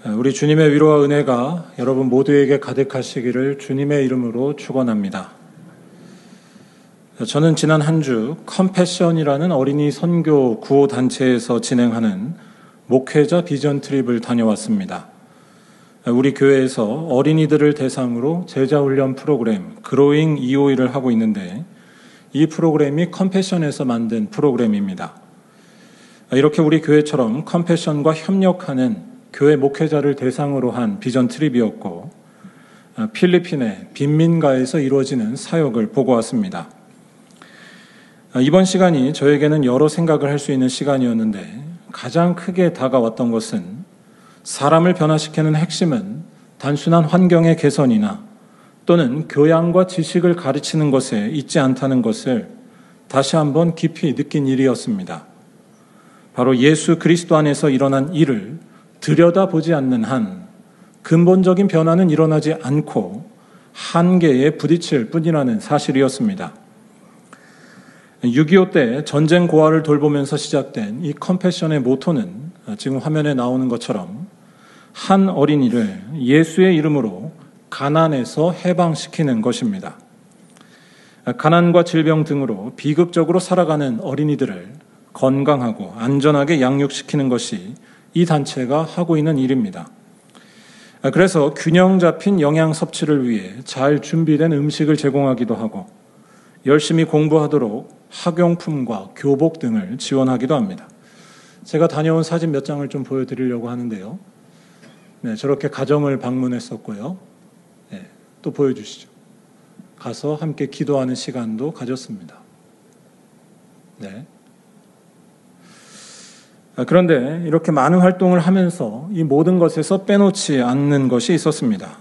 우리 주님의 위로와 은혜가 여러분 모두에게 가득하시기를 주님의 이름으로 축원합니다. 저는 지난 한 주 컴패션이라는 어린이 선교 구호 단체에서 진행하는 목회자 비전 트립을 다녀왔습니다. 우리 교회에서 어린이들을 대상으로 제자훈련 프로그램 그로잉 EOE를 하고 있는데 이 프로그램이 컴패션에서 만든 프로그램입니다. 이렇게 우리 교회처럼 컴패션과 협력하는 교회 목회자를 대상으로 한 비전 트립이었고 필리핀의 빈민가에서 이루어지는 사역을 보고 왔습니다. 이번 시간이 저에게는 여러 생각을 할 수 있는 시간이었는데 가장 크게 다가왔던 것은 사람을 변화시키는 핵심은 단순한 환경의 개선이나 또는 교양과 지식을 가르치는 것에 있지 않다는 것을 다시 한번 깊이 느낀 일이었습니다. 바로 예수 그리스도 안에서 일어난 일을 들여다보지 않는 한 근본적인 변화는 일어나지 않고 한계에 부딪힐 뿐이라는 사실이었습니다. 6.25 때 전쟁 고아를 돌보면서 시작된 이 컴패션의 모토는 지금 화면에 나오는 것처럼 한 어린이를 예수의 이름으로 가난에서 해방시키는 것입니다. 가난과 질병 등으로 비극적으로 살아가는 어린이들을 건강하고 안전하게 양육시키는 것이 이 단체가 하고 있는 일입니다. 그래서 균형 잡힌 영양 섭취를 위해 잘 준비된 음식을 제공하기도 하고 열심히 공부하도록 학용품과 교복 등을 지원하기도 합니다. 제가 다녀온 사진 몇 장을 좀 보여드리려고 하는데요. 네, 저렇게 가정을 방문했었고요. 네, 또 보여주시죠. 가서 함께 기도하는 시간도 가졌습니다. 네. 그런데 이렇게 많은 활동을 하면서 이 모든 것에서 빼놓지 않는 것이 있었습니다.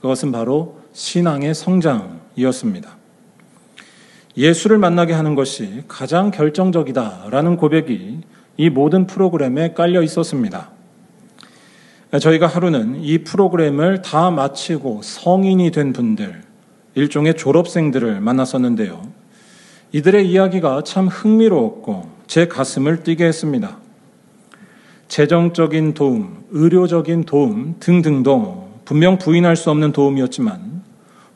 그것은 바로 신앙의 성장이었습니다. 예수를 만나게 하는 것이 가장 결정적이다라는 고백이 이 모든 프로그램에 깔려 있었습니다. 저희가 하루는 이 프로그램을 다 마치고 성인이 된 분들, 일종의 졸업생들을 만났었는데요. 이들의 이야기가 참 흥미로웠고 제 가슴을 뛰게 했습니다. 재정적인 도움, 의료적인 도움 등등도 분명 부인할 수 없는 도움이었지만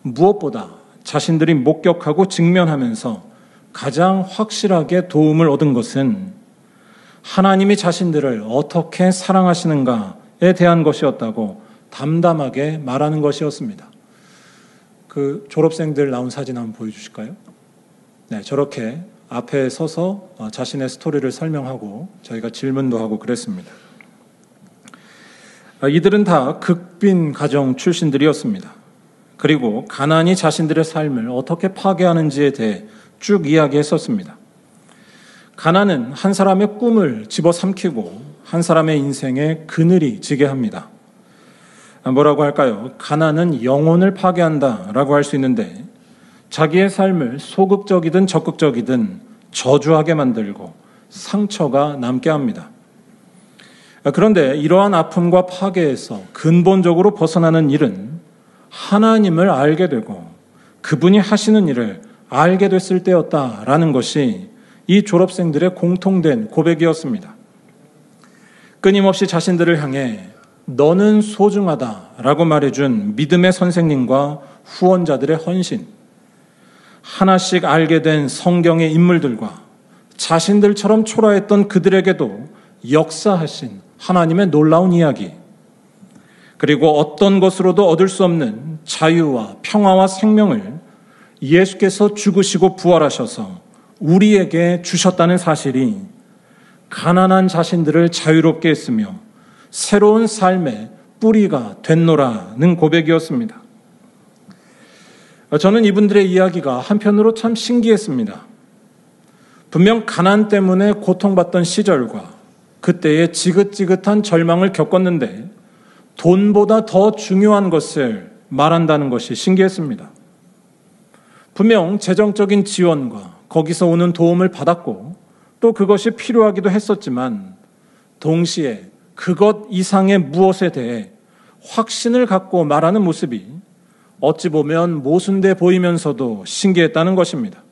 무엇보다 자신들이 목격하고 직면하면서 가장 확실하게 도움을 얻은 것은 하나님이 자신들을 어떻게 사랑하시는가에 대한 것이었다고 담담하게 말하는 것이었습니다. 그 졸업생들 나온 사진 한번 보여주실까요? 네, 저렇게 앞에 서서 자신의 스토리를 설명하고 저희가 질문도 하고 그랬습니다. 이들은 다 극빈 가정 출신들이었습니다. 그리고 가난이 자신들의 삶을 어떻게 파괴하는지에 대해 쭉 이야기했었습니다. 가난은 한 사람의 꿈을 집어삼키고 한 사람의 인생에 그늘이 지게 합니다. 뭐라고 할까요? 가난은 영혼을 파괴한다라고 할 수 있는데 자기의 삶을 소극적이든 적극적이든 저주하게 만들고 상처가 남게 합니다. 그런데 이러한 아픔과 파괴에서 근본적으로 벗어나는 일은 하나님을 알게 되고 그분이 하시는 일을 알게 됐을 때였다라는 것이 이 졸업생들의 공통된 고백이었습니다. 끊임없이 자신들을 향해 너는 소중하다라고 말해준 믿음의 선생님과 후원자들의 헌신, 하나씩 알게 된 성경의 인물들과 자신들처럼 초라했던 그들에게도 역사하신 하나님의 놀라운 이야기, 그리고 어떤 것으로도 얻을 수 없는 자유와 평화와 생명을 예수께서 죽으시고 부활하셔서 우리에게 주셨다는 사실이 가난한 자신들을 자유롭게 했으며 새로운 삶의 뿌리가 됐노라는 고백이었습니다. 저는 이분들의 이야기가 한편으로 참 신기했습니다. 분명 가난 때문에 고통받던 시절과 그때의 지긋지긋한 절망을 겪었는데 돈보다 더 중요한 것을 말한다는 것이 신기했습니다. 분명 재정적인 지원과 거기서 오는 도움을 받았고 또 그것이 필요하기도 했었지만 동시에 그것 이상의 무엇에 대해 확신을 갖고 말하는 모습이 어찌 보면 모순돼 보이면서도 신기했다는 것입니다.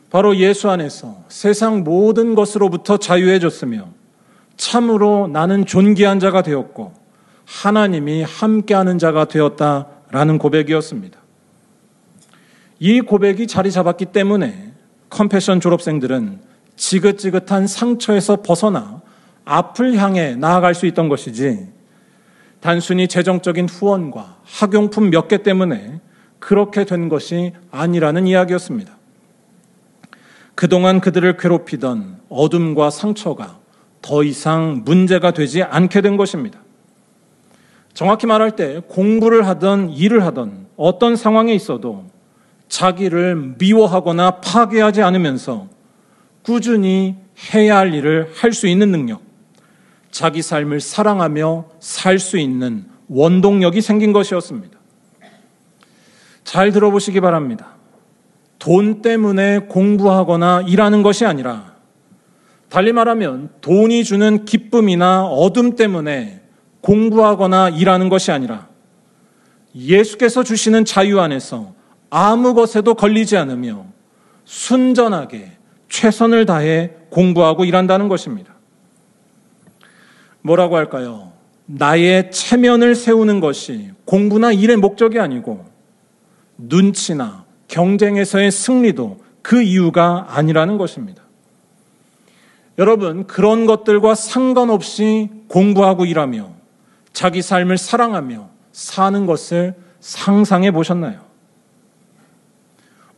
바로 예수 안에서 세상 모든 것으로부터 자유해졌으며 참으로 나는 존귀한 자가 되었고 하나님이 함께하는 자가 되었다라는 고백이었습니다. 이 고백이 자리 잡았기 때문에 컴패션 졸업생들은 지긋지긋한 상처에서 벗어나 앞을 향해 나아갈 수 있던 것이지, 단순히 재정적인 후원과 학용품 몇 개 때문에 그렇게 된 것이 아니라는 이야기였습니다. 그동안 그들을 괴롭히던 어둠과 상처가 더 이상 문제가 되지 않게 된 것입니다. 정확히 말할 때 공부를 하던 일을 하던 어떤 상황에 있어도 자기를 미워하거나 파괴하지 않으면서 꾸준히 해야 할 일을 할 수 있는 능력, 자기 삶을 사랑하며 살 수 있는 원동력이 생긴 것이었습니다. 잘 들어보시기 바랍니다. 돈 때문에 공부하거나 일하는 것이 아니라, 달리 말하면 돈이 주는 기쁨이나 어둠 때문에 공부하거나 일하는 것이 아니라 예수께서 주시는 자유 안에서 아무 것에도 걸리지 않으며 순전하게 최선을 다해 공부하고 일한다는 것입니다. 뭐라고 할까요? 나의 체면을 세우는 것이 공부나 일의 목적이 아니고 눈치나 경쟁에서의 승리도 그 이유가 아니라는 것입니다. 여러분, 그런 것들과 상관없이 공부하고 일하며 자기 삶을 사랑하며 사는 것을 상상해 보셨나요?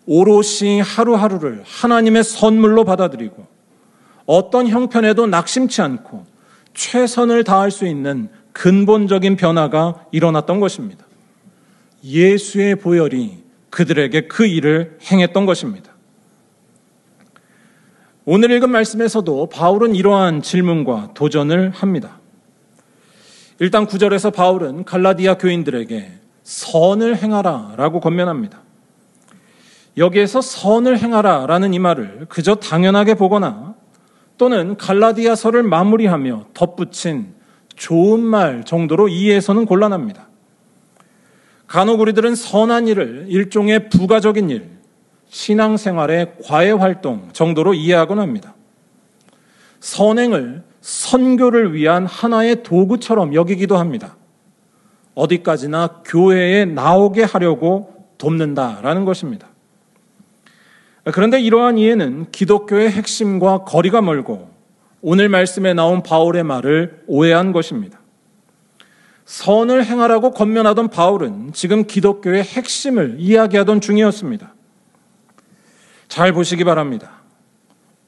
오롯이 하루하루를 하나님의 선물로 받아들이고 어떤 형편에도 낙심치 않고 최선을 다할 수 있는 근본적인 변화가 일어났던 것입니다. 예수의 보혈이 그들에게 그 일을 행했던 것입니다. 오늘 읽은 말씀에서도 바울은 이러한 질문과 도전을 합니다. 일단 9절에서 바울은 갈라디아 교인들에게 선을 행하라 라고 권면합니다. 여기에서 선을 행하라 라는 이 말을 그저 당연하게 보거나 또는 갈라디아서를 마무리하며 덧붙인 좋은 말 정도로 이해해서는 곤란합니다. 간혹 우리들은 선한 일을 일종의 부가적인 일, 신앙생활의 과외활동 정도로 이해하곤 합니다. 선행을 선교를 위한 하나의 도구처럼 여기기도 합니다. 어디까지나 교회에 나오게 하려고 돕는다라는 것입니다. 그런데 이러한 이해는 기독교의 핵심과 거리가 멀고 오늘 말씀에 나온 바울의 말을 오해한 것입니다. 선을 행하라고 권면하던 바울은 지금 기독교의 핵심을 이야기하던 중이었습니다. 잘 보시기 바랍니다.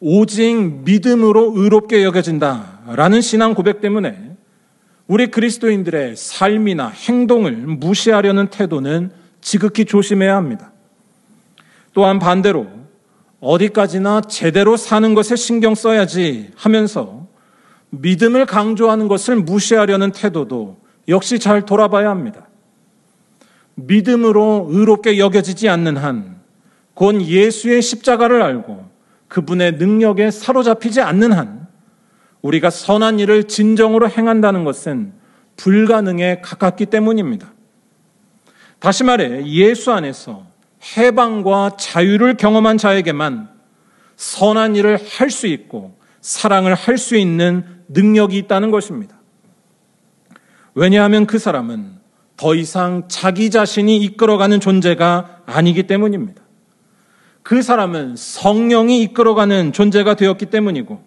오직 믿음으로 의롭게 여겨진다라는 신앙 고백 때문에 우리 그리스도인들의 삶이나 행동을 무시하려는 태도는 지극히 조심해야 합니다. 또한 반대로 어디까지나 제대로 사는 것에 신경 써야지 하면서 믿음을 강조하는 것을 무시하려는 태도도 역시 잘 돌아봐야 합니다. 믿음으로 의롭게 여겨지지 않는 한, 곧 예수의 십자가를 알고 그분의 능력에 사로잡히지 않는 한, 우리가 선한 일을 진정으로 행한다는 것은 불가능에 가깝기 때문입니다. 다시 말해 예수 안에서 해방과 자유를 경험한 자에게만 선한 일을 할 수 있고 사랑을 할 수 있는 능력이 있다는 것입니다. 왜냐하면 그 사람은 더 이상 자기 자신이 이끌어가는 존재가 아니기 때문입니다. 그 사람은 성령이 이끌어가는 존재가 되었기 때문이고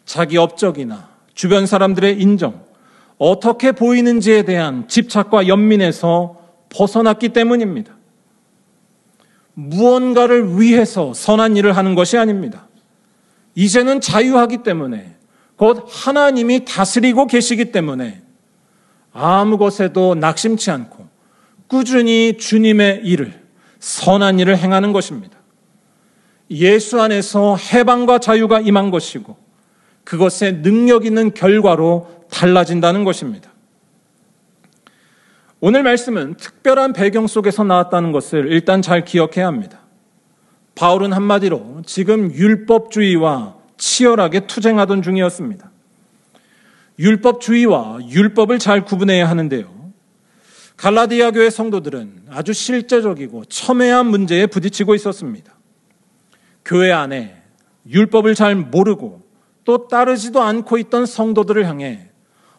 자기 업적이나 주변 사람들의 인정, 어떻게 보이는지에 대한 집착과 연민에서 벗어났기 때문입니다. 무언가를 위해서 선한 일을 하는 것이 아닙니다. 이제는 자유하기 때문에, 곧 하나님이 다스리고 계시기 때문에 아무 것에도 낙심치 않고 꾸준히 주님의 일을, 선한 일을 행하는 것입니다. 예수 안에서 해방과 자유가 임한 것이고 그것의 능력 있는 결과로 달라진다는 것입니다. 오늘 말씀은 특별한 배경 속에서 나왔다는 것을 일단 잘 기억해야 합니다. 바울은 한마디로 지금 율법주의와 치열하게 투쟁하던 중이었습니다. 율법주의와 율법을 잘 구분해야 하는데요. 갈라디아 교회 성도들은 아주 실제적이고 첨예한 문제에 부딪히고 있었습니다. 교회 안에 율법을 잘 모르고 또 따르지도 않고 있던 성도들을 향해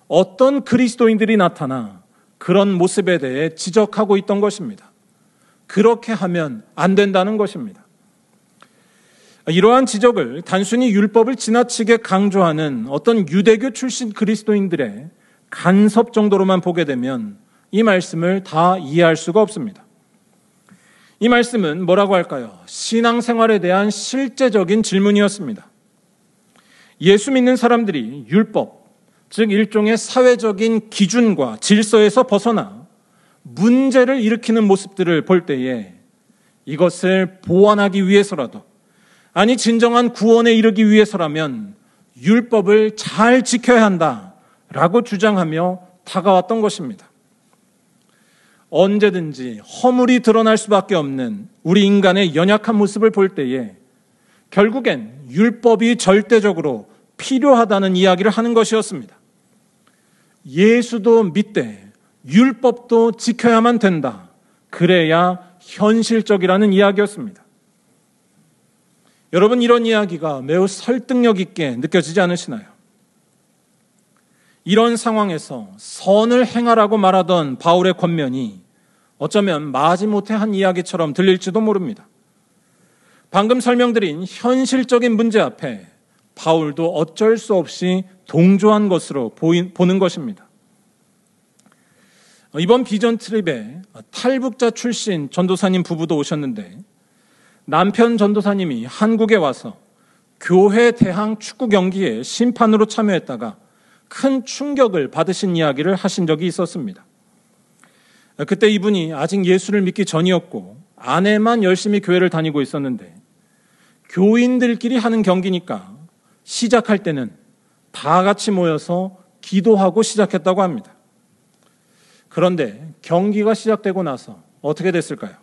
어떤 그리스도인들이 나타나 그런 모습에 대해 지적하고 있던 것입니다. 그렇게 하면 안 된다는 것입니다. 이러한 지적을 단순히 율법을 지나치게 강조하는 어떤 유대교 출신 그리스도인들의 간섭 정도로만 보게 되면 이 말씀을 다 이해할 수가 없습니다. 이 말씀은 뭐라고 할까요? 신앙생활에 대한 실제적인 질문이었습니다. 예수 믿는 사람들이 율법, 즉 일종의 사회적인 기준과 질서에서 벗어나 문제를 일으키는 모습들을 볼 때에 이것을 보완하기 위해서라도, 아니 진정한 구원에 이르기 위해서라면 율법을 잘 지켜야 한다라고 주장하며 다가왔던 것입니다. 언제든지 허물이 드러날 수밖에 없는 우리 인간의 연약한 모습을 볼 때에 결국엔 율법이 절대적으로 필요하다는 이야기를 하는 것이었습니다. 예수도 믿되 율법도 지켜야만 된다. 그래야 현실적이라는 이야기였습니다. 여러분, 이런 이야기가 매우 설득력 있게 느껴지지 않으시나요? 이런 상황에서 선을 행하라고 말하던 바울의 권면이 어쩌면 마지못해 한 이야기처럼 들릴지도 모릅니다. 방금 설명드린 현실적인 문제 앞에 바울도 어쩔 수 없이 동조한 것으로 보는 것입니다. 이번 비전 트립에 탈북자 출신 전도사님 부부도 오셨는데 남편 전도사님이 한국에 와서 교회 대항 축구 경기에 심판으로 참여했다가 큰 충격을 받으신 이야기를 하신 적이 있었습니다. 그때 이분이 아직 예수를 믿기 전이었고 아내만 열심히 교회를 다니고 있었는데 교인들끼리 하는 경기니까 시작할 때는 다 같이 모여서 기도하고 시작했다고 합니다. 그런데 경기가 시작되고 나서 어떻게 됐을까요?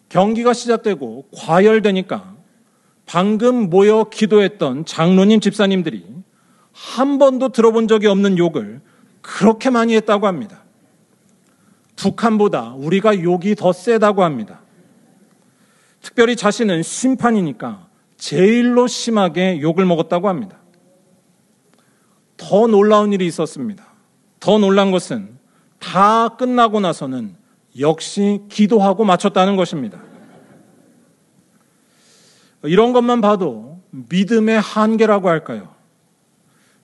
경기가 시작되고 과열되니까 방금 모여 기도했던 장로님 집사님들이 한 번도 들어본 적이 없는 욕을 그렇게 많이 했다고 합니다. 북한보다 우리가 욕이 더 세다고 합니다. 특별히 자신은 심판이니까 제일로 심하게 욕을 먹었다고 합니다. 더 놀라운 일이 있었습니다. 더 놀란 것은 다 끝나고 나서는 역시 기도하고 마쳤다는 것입니다. 이런 것만 봐도 믿음의 한계라고 할까요?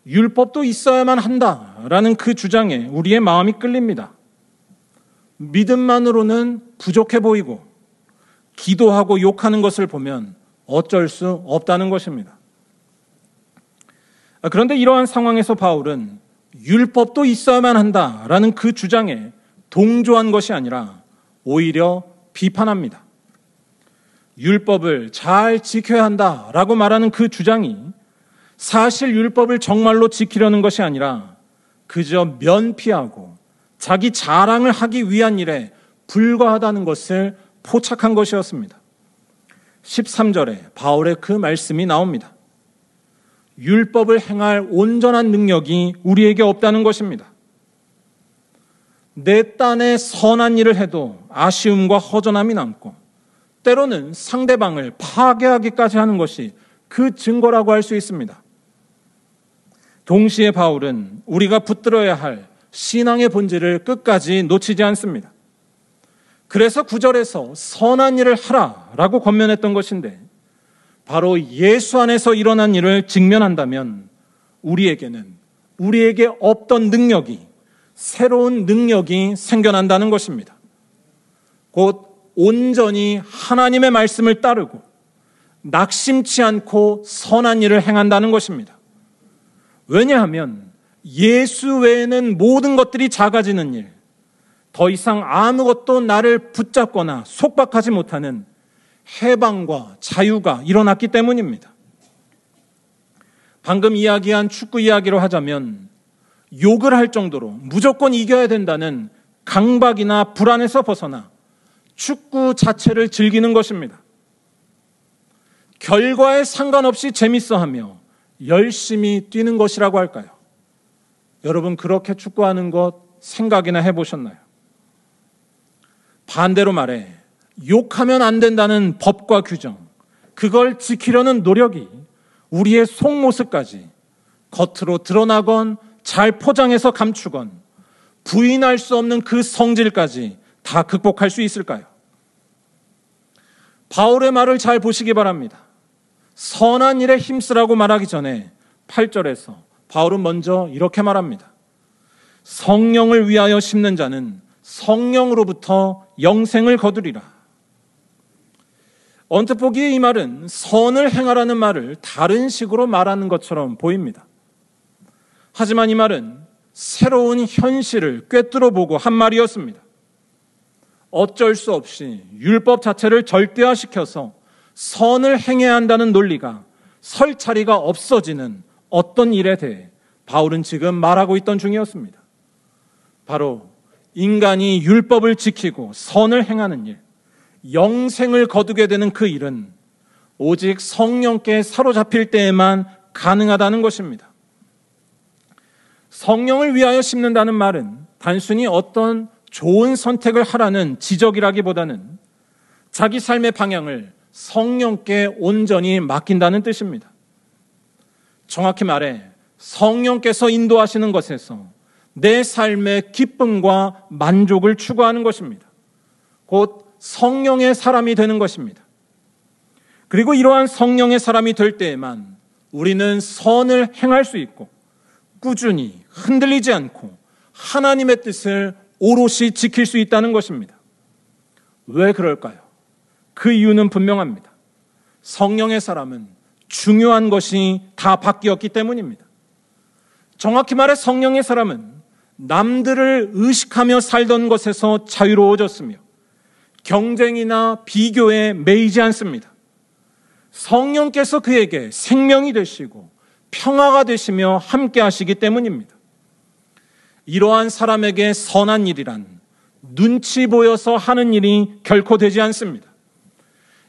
율법도 있어야만 한다라는 그 주장에 우리의 마음이 끌립니다. 믿음만으로는 부족해 보이고 기도하고 욕하는 것을 보면 어쩔 수 없다는 것입니다. 그런데 이러한 상황에서 바울은 율법도 있어야만 한다라는 그 주장에 동조한 것이 아니라 오히려 비판합니다. 율법을 잘 지켜야 한다라고 말하는 그 주장이 사실 율법을 정말로 지키려는 것이 아니라 그저 면피하고 자기 자랑을 하기 위한 일에 불과하다는 것을 포착한 것이었습니다. 13절에 바울의 그 말씀이 나옵니다. 율법을 행할 온전한 능력이 우리에게 없다는 것입니다. 내 딴에 선한 일을 해도 아쉬움과 허전함이 남고 때로는 상대방을 파괴하기까지 하는 것이 그 증거라고 할 수 있습니다. 동시에 바울은 우리가 붙들어야 할 신앙의 본질을 끝까지 놓치지 않습니다. 그래서 9절에서 선한 일을 하라라고 권면했던 것인데 바로 예수 안에서 일어난 일을 직면한다면 우리에게 없던 능력이, 새로운 능력이 생겨난다는 것입니다. 곧 온전히 하나님의 말씀을 따르고 낙심치 않고 선한 일을 행한다는 것입니다. 왜냐하면 예수 외에는 모든 것들이 작아지는 일, 더 이상 아무것도 나를 붙잡거나 속박하지 못하는 해방과 자유가 일어났기 때문입니다. 방금 이야기한 축구 이야기로 하자면 욕을 할 정도로 무조건 이겨야 된다는 강박이나 불안에서 벗어나 축구 자체를 즐기는 것입니다. 결과에 상관없이 재밌어하며 열심히 뛰는 것이라고 할까요? 여러분 그렇게 축구하는 것 생각이나 해보셨나요? 반대로 말해 욕하면 안 된다는 법과 규정, 그걸 지키려는 노력이 우리의 속모습까지 겉으로 드러나건 잘 포장해서 감추건 부인할 수 없는 그 성질까지 다 극복할 수 있을까요? 바울의 말을 잘 보시기 바랍니다. 선한 일에 힘쓰라고 말하기 전에 8절에서 바울은 먼저 이렇게 말합니다. 성령을 위하여 심는 자는 성령으로부터 영생을 거두리라. 언뜻 보기에 이 말은 선을 행하라는 말을 다른 식으로 말하는 것처럼 보입니다. 하지만 이 말은 새로운 현실을 꿰뚫어 보고 한 말이었습니다. 어쩔 수 없이 율법 자체를 절대화시켜서 선을 행해야 한다는 논리가 설 자리가 없어지는 어떤 일에 대해 바울은 지금 말하고 있던 중이었습니다. 바로 인간이 율법을 지키고 선을 행하는 일, 영생을 거두게 되는 그 일은 오직 성령께 사로잡힐 때에만 가능하다는 것입니다. 성령을 위하여 심는다는 말은 단순히 어떤 좋은 선택을 하라는 지적이라기보다는 자기 삶의 방향을 성령께 온전히 맡긴다는 뜻입니다. 정확히 말해 성령께서 인도하시는 것에서 내 삶의 기쁨과 만족을 추구하는 것입니다. 곧 성령의 사람이 되는 것입니다. 그리고 이러한 성령의 사람이 될 때에만 우리는 선을 행할 수 있고 꾸준히 흔들리지 않고 하나님의 뜻을 오롯이 지킬 수 있다는 것입니다. 왜 그럴까요? 그 이유는 분명합니다. 성령의 사람은 중요한 것이 다 바뀌었기 때문입니다. 정확히 말해 성령의 사람은 남들을 의식하며 살던 것에서 자유로워졌으며 경쟁이나 비교에 매이지 않습니다. 성령께서 그에게 생명이 되시고 평화가 되시며 함께 하시기 때문입니다. 이러한 사람에게 선한 일이란 눈치 보여서 하는 일이 결코 되지 않습니다.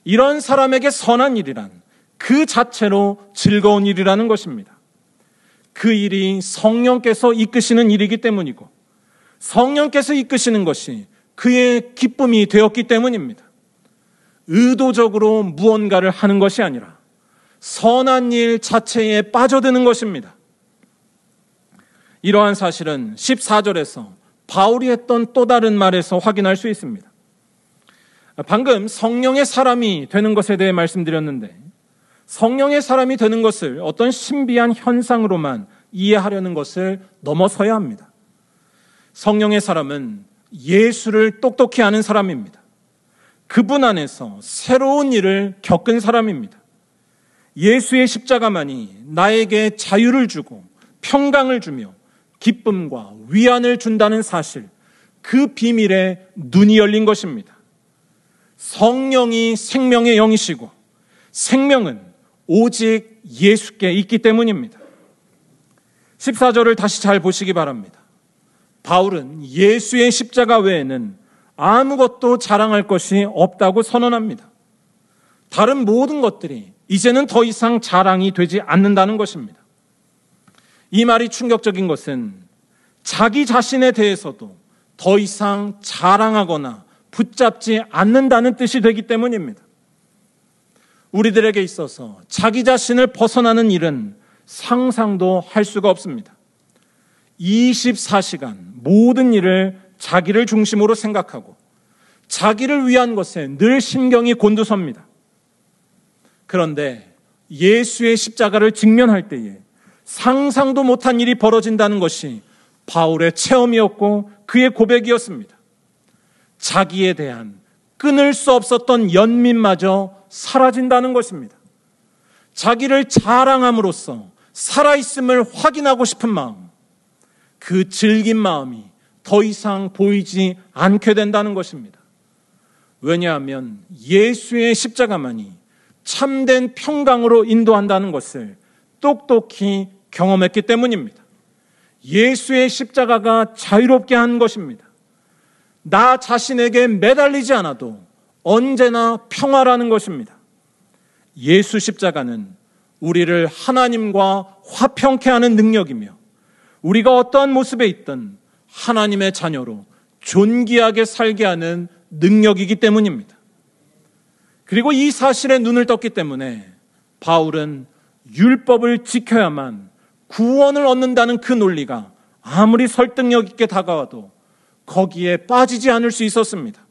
이런 사람에게 선한 일이란 그 자체로 즐거운 일이라는 것입니다. 그 일이 성령께서 이끄시는 일이기 때문이고 성령께서 이끄시는 것이 그의 기쁨이 되었기 때문입니다. 의도적으로 무언가를 하는 것이 아니라 선한 일 자체에 빠져드는 것입니다. 이러한 사실은 14절에서 바울이 했던 또 다른 말에서 확인할 수 있습니다. 방금 성령의 사람이 되는 것에 대해 말씀드렸는데 성령의 사람이 되는 것을 어떤 신비한 현상으로만 이해하려는 것을 넘어서야 합니다. 성령의 사람은 예수를 똑똑히 아는 사람입니다. 그분 안에서 새로운 일을 겪은 사람입니다. 예수의 십자가만이 나에게 자유를 주고 평강을 주며 기쁨과 위안을 준다는 사실, 그 비밀에 눈이 열린 것입니다. 성령이 생명의 영이시고 생명은 오직 예수께 있기 때문입니다. 14절을 다시 잘 보시기 바랍니다. 바울은 예수의 십자가 외에는 아무것도 자랑할 것이 없다고 선언합니다. 다른 모든 것들이 이제는 더 이상 자랑이 되지 않는다는 것입니다. 이 말이 충격적인 것은 자기 자신에 대해서도 더 이상 자랑하거나 붙잡지 않는다는 뜻이 되기 때문입니다. 우리들에게 있어서 자기 자신을 벗어나는 일은 상상도 할 수가 없습니다. 24시간 모든 일을 자기를 중심으로 생각하고 자기를 위한 것에 늘 신경이 곤두섭니다. 그런데 예수의 십자가를 직면할 때에 상상도 못한 일이 벌어진다는 것이 바울의 체험이었고 그의 고백이었습니다. 자기에 대한 끊을 수 없었던 연민마저 사라진다는 것입니다. 자기를 자랑함으로써 살아있음을 확인하고 싶은 마음, 그 질긴 마음이 더 이상 보이지 않게 된다는 것입니다. 왜냐하면 예수의 십자가만이 참된 평강으로 인도한다는 것을 똑똑히 경험했기 때문입니다. 예수의 십자가가 자유롭게 한 것입니다. 나 자신에게 매달리지 않아도 언제나 평화라는 것입니다. 예수 십자가는 우리를 하나님과 화평케 하는 능력이며 우리가 어떠한 모습에 있든 하나님의 자녀로 존귀하게 살게 하는 능력이기 때문입니다. 그리고 이 사실에 눈을 떴기 때문에 바울은 율법을 지켜야만 구원을 얻는다는 그 논리가 아무리 설득력 있게 다가와도 거기에 빠지지 않을 수 있었습니다.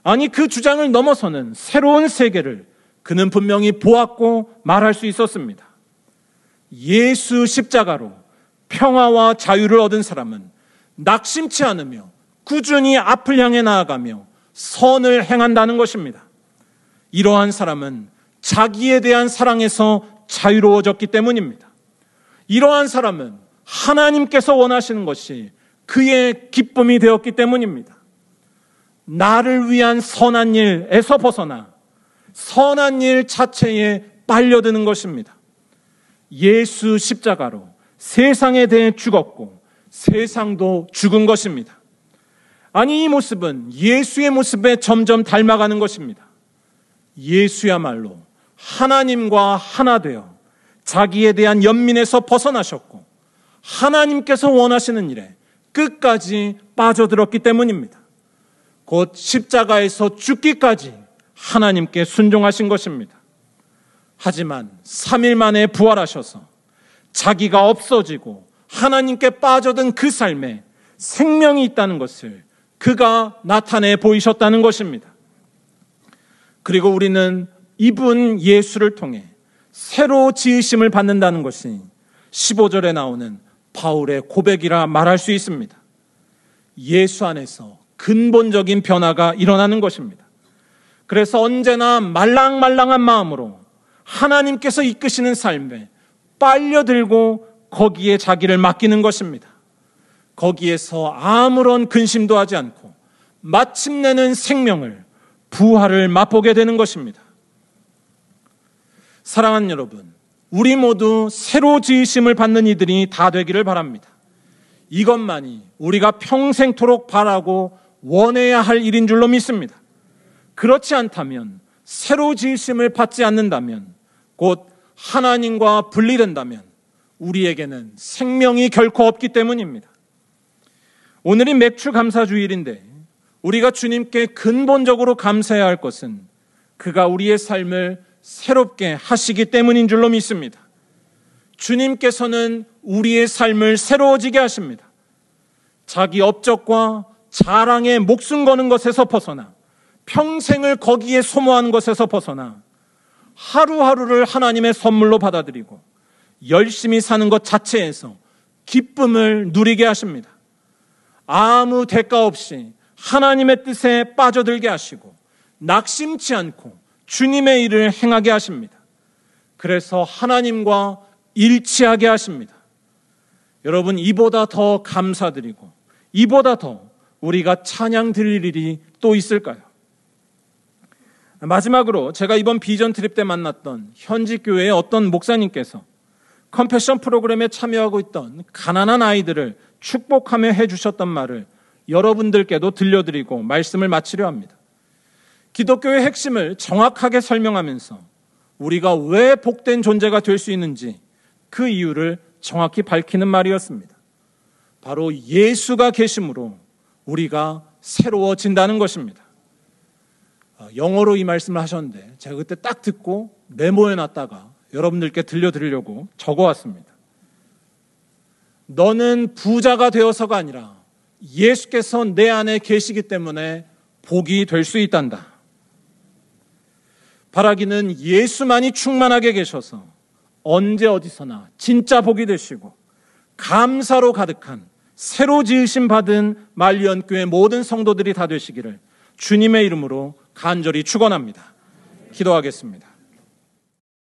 아니, 그 주장을 넘어서는 새로운 세계를 그는 분명히 보았고 말할 수 있었습니다. 예수 십자가로 평화와 자유를 얻은 사람은 낙심치 않으며 꾸준히 앞을 향해 나아가며 선을 행한다는 것입니다. 이러한 사람은 자기에 대한 사랑에서 자유로워졌기 때문입니다. 이러한 사람은 하나님께서 원하시는 것이 그의 기쁨이 되었기 때문입니다. 나를 위한 선한 일에서 벗어나 선한 일 자체에 빨려드는 것입니다. 예수 십자가로 세상에 대해 죽었고 세상도 죽은 것입니다. 아니, 이 모습은 예수의 모습에 점점 닮아가는 것입니다. 예수야말로 하나님과 하나 되어 자기에 대한 연민에서 벗어나셨고 하나님께서 원하시는 일에 끝까지 빠져들었기 때문입니다. 곧 십자가에서 죽기까지 하나님께 순종하신 것입니다. 하지만 3일 만에 부활하셔서 자기가 없어지고 하나님께 빠져든 그 삶에 생명이 있다는 것을 그가 나타내 보이셨다는 것입니다. 그리고 우리는 이분 예수를 통해 새로 지으심을 받는다는 것이 15절에 나오는 바울의 고백이라 말할 수 있습니다. 예수 안에서 근본적인 변화가 일어나는 것입니다. 그래서 언제나 말랑말랑한 마음으로 하나님께서 이끄시는 삶에 빨려들고 거기에 자기를 맡기는 것입니다. 거기에서 아무런 근심도 하지 않고 마침내는 생명을, 부활을 맛보게 되는 것입니다. 사랑하는 여러분, 우리 모두 새로 지으심을 받는 이들이 다 되기를 바랍니다. 이것만이 우리가 평생토록 바라고 원해야 할 일인 줄로 믿습니다. 그렇지 않다면, 새로 지으심을 받지 않는다면, 곧 하나님과 분리된다면 우리에게는 생명이 결코 없기 때문입니다. 오늘이 맥주 감사주일인데 우리가 주님께 근본적으로 감사해야 할 것은 그가 우리의 삶을 새롭게 하시기 때문인 줄로 믿습니다. 주님께서는 우리의 삶을 새로워지게 하십니다. 자기 업적과 자랑에 목숨 거는 것에서 벗어나 평생을 거기에 소모하는 것에서 벗어나 하루하루를 하나님의 선물로 받아들이고 열심히 사는 것 자체에서 기쁨을 누리게 하십니다. 아무 대가 없이 하나님의 뜻에 빠져들게 하시고 낙심치 않고 주님의 일을 행하게 하십니다. 그래서 하나님과 일치하게 하십니다. 여러분, 이보다 더 감사드리고 이보다 더 우리가 찬양 드릴 일이 또 있을까요? 마지막으로 제가 이번 비전 트립 때 만났던 현지 교회의 어떤 목사님께서 컴패션 프로그램에 참여하고 있던 가난한 아이들을 축복하며 해주셨던 말을 여러분들께도 들려드리고 말씀을 마치려 합니다. 기독교의 핵심을 정확하게 설명하면서 우리가 왜 복된 존재가 될 수 있는지 그 이유를 정확히 밝히는 말이었습니다. 바로 예수가 계심으로 우리가 새로워진다는 것입니다. 영어로 이 말씀을 하셨는데 제가 그때 딱 듣고 메모해 놨다가 여러분들께 들려드리려고 적어왔습니다. 너는 부자가 되어서가 아니라 예수께서 내 안에 계시기 때문에 복이 될 수 있단다. 바라기는 예수만이 충만하게 계셔서 언제 어디서나 진짜 복이 되시고 감사로 가득한 새로 지으심 받은 말리언교회 모든 성도들이 다 되시기를 주님의 이름으로 간절히 축원합니다. 기도하겠습니다.